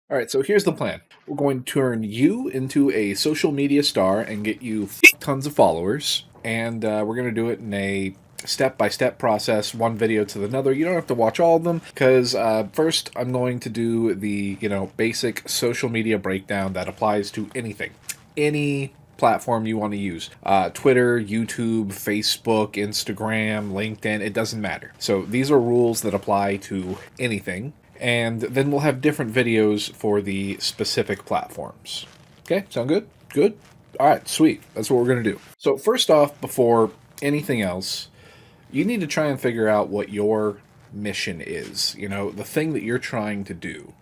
All right, so here's the plan. We're going to turn you into a social media star and get you tons of followers. And we're going to do it in a step-by-step process, one video to another. You don't have to watch all of them because first I'm going to do the, basic social media breakdown that applies to anything. Any platform you want to use. Twitter, YouTube, Facebook, Instagram, LinkedIn, it doesn't matter. So these are rules that apply to anything. And then we'll have different videos for the specific platforms. Okay, sound good? Good? All right, sweet. That's what we're going to do. So first off, before anything else, you need to try and figure out what your mission is. The thing that you're trying to do,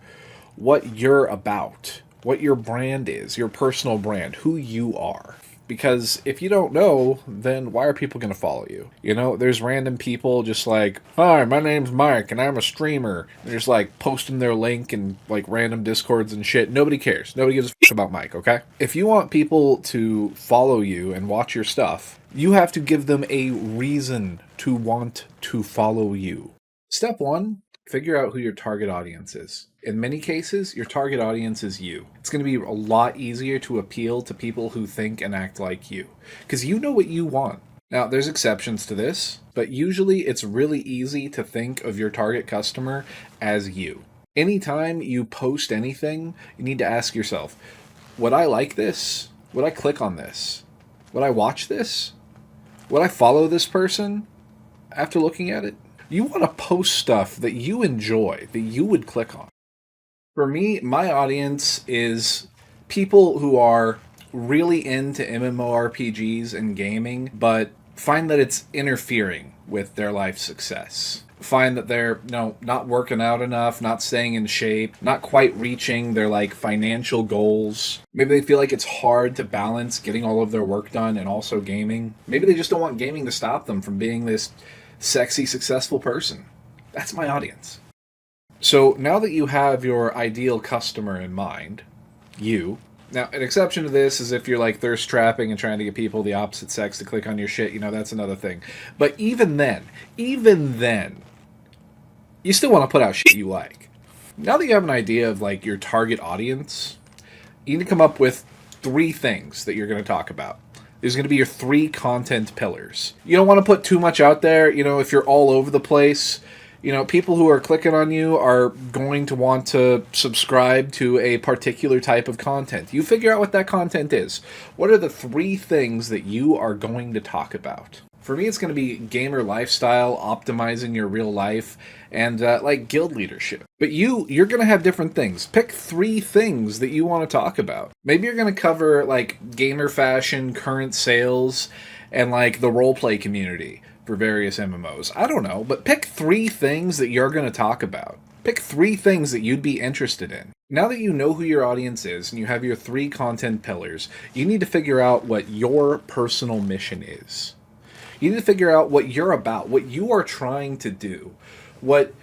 what you're about, what your brand is, your personal brand, who you are. Because if you don't know, then why are people going to follow you? There's random people just like, hi, my name's Mike and I'm a streamer. They're just like posting their link in like random discords and shit. Nobody cares. Nobody gives a f about Mike, okay? If you want people to follow you and watch your stuff, you have to give them a reason to want to follow you. Step one, figure out who your target audience is. In many cases, your target audience is you. It's going to be a lot easier to appeal to people who think and act like you, because you know what you want. Now, there's exceptions to this, but usually it's really easy to think of your target customer as you. Anytime you post anything, you need to ask yourself, would I like this? Would I click on this? Would I watch this? Would I follow this person after looking at it? You want to post stuff that you enjoy, that you would click on. For me, my audience is people who are really into MMORPGs and gaming, but find that it's interfering with their life success. Find that they're not working out enough, not staying in shape, not quite reaching their financial goals. Maybe they feel like it's hard to balance getting all of their work done and also gaming. Maybe they just don't want gaming to stop them from being this sexy, successful person. That's my audience. So now that you have your ideal customer in mind, now an exception to this is if you're thirst trapping and trying to get people of the opposite sex to click on your shit, that's another thing. But even then, you still want to put out shit you like. Now that you have an idea of your target audience, you need to come up with 3 things that you're going to talk about. There's going to be your 3 content pillars. You don't want to put too much out there. If you're all over the place, people who are clicking on you are going to want to subscribe to a particular type of content. You figure out what that content is. What are the 3 things that you are going to talk about? For me, it's going to be gamer lifestyle, optimizing your real life, and guild leadership. But you're going to have different things. Pick 3 things that you want to talk about. Maybe you're going to cover gamer fashion, current sales, and the roleplay community for various MMOs. I don't know, but pick 3 things that you're going to talk about. Pick 3 things that you'd be interested in. Now that you know who your audience is and you have your 3 content pillars, you need to figure out what your personal mission is. You need to figure out what you're about, what you are trying to do, what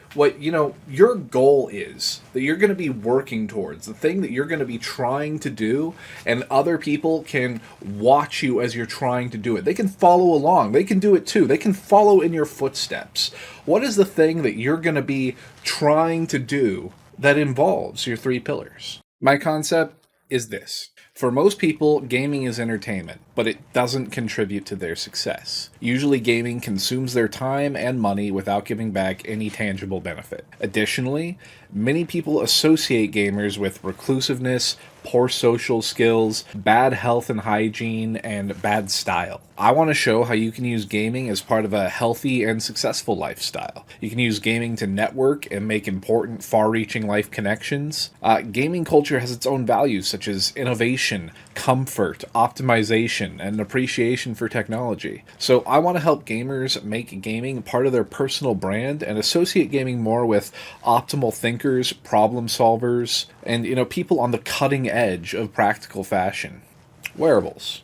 your goal is that you're going to be working towards, the thing that you're going to be trying to do, and other people can watch you as you're trying to do it. They can follow along. They can do it too. They can follow in your footsteps. What is the thing that you're going to be trying to do that involves your 3 pillars? My concept is this. For most people, gaming is entertainment, but it doesn't contribute to their success. Usually, gaming consumes their time and money without giving back any tangible benefit. Additionally, many people associate gamers with reclusiveness, poor social skills, bad health and hygiene, and bad style. I want to show how you can use gaming as part of a healthy and successful lifestyle. You can use gaming to network and make important, far-reaching life connections. Gaming culture has its own values, such as innovation, comfort, optimization, and appreciation for technology. So I want to help gamers make gaming part of their personal brand and associate gaming more with optimal thinkers, problem solvers, and people on the cutting edge of practical fashion. Wearables,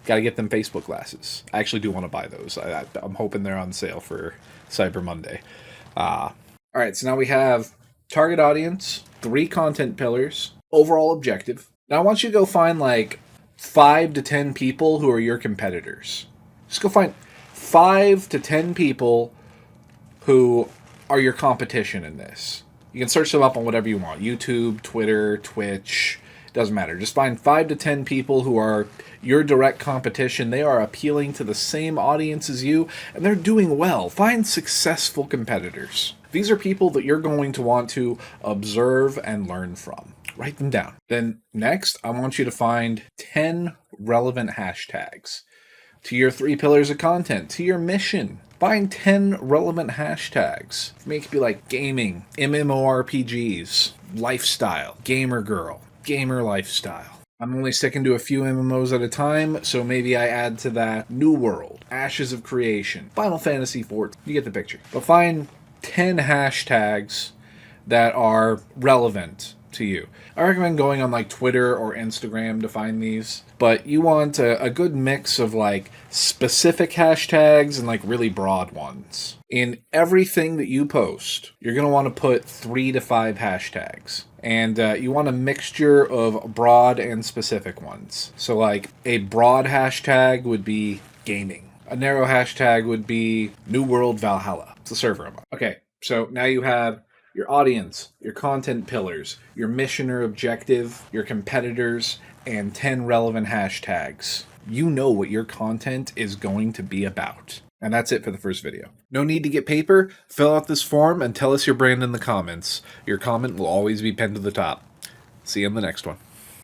gotta get them Facebook glasses. I actually do want to buy those. I'm hoping they're on sale for Cyber Monday. Alright, so now we have target audience, 3 content pillars, overall objective. Now I want you to go find 5 to 10 people who are your competitors. Just go find 5 to 10 people who are your competition in this. You can search them up on whatever you want. YouTube, Twitter, Twitch, doesn't matter. Just find 5 to 10 people who are your direct competition. They are appealing to the same audience as you, and they're doing well. Find successful competitors. These are people that you're going to want to observe and learn from. Write them down. Then next, I want you to find 10 relevant hashtags to your 3 pillars of content, to your mission. Find 10 relevant hashtags. For me, it could be like gaming, MMORPGs, lifestyle, gamer girl, gamer lifestyle. I'm only sticking to a few MMOs at a time, so maybe I add to that New World, Ashes of Creation, Final Fantasy XIV. You get the picture. But find 10 hashtags that are relevant to you. I recommend going on like Twitter or Instagram to find these, but you want a good mix of like specific hashtags and like really broad ones. In everything that you post, you're going to want to put 3 to 5 hashtags. And you want a mixture of broad and specific ones. So like a broad hashtag would be gaming. A narrow hashtag would be New World Valhalla. It's the server I'm on. Okay, so now you have your audience, your content pillars, your mission or objective, your competitors, and 10 relevant hashtags. You know what your content is going to be about. And that's it for the first video. No need to get paper. Fill out this form and tell us your brand in the comments. Your comment will always be pinned to the top. See you in the next one.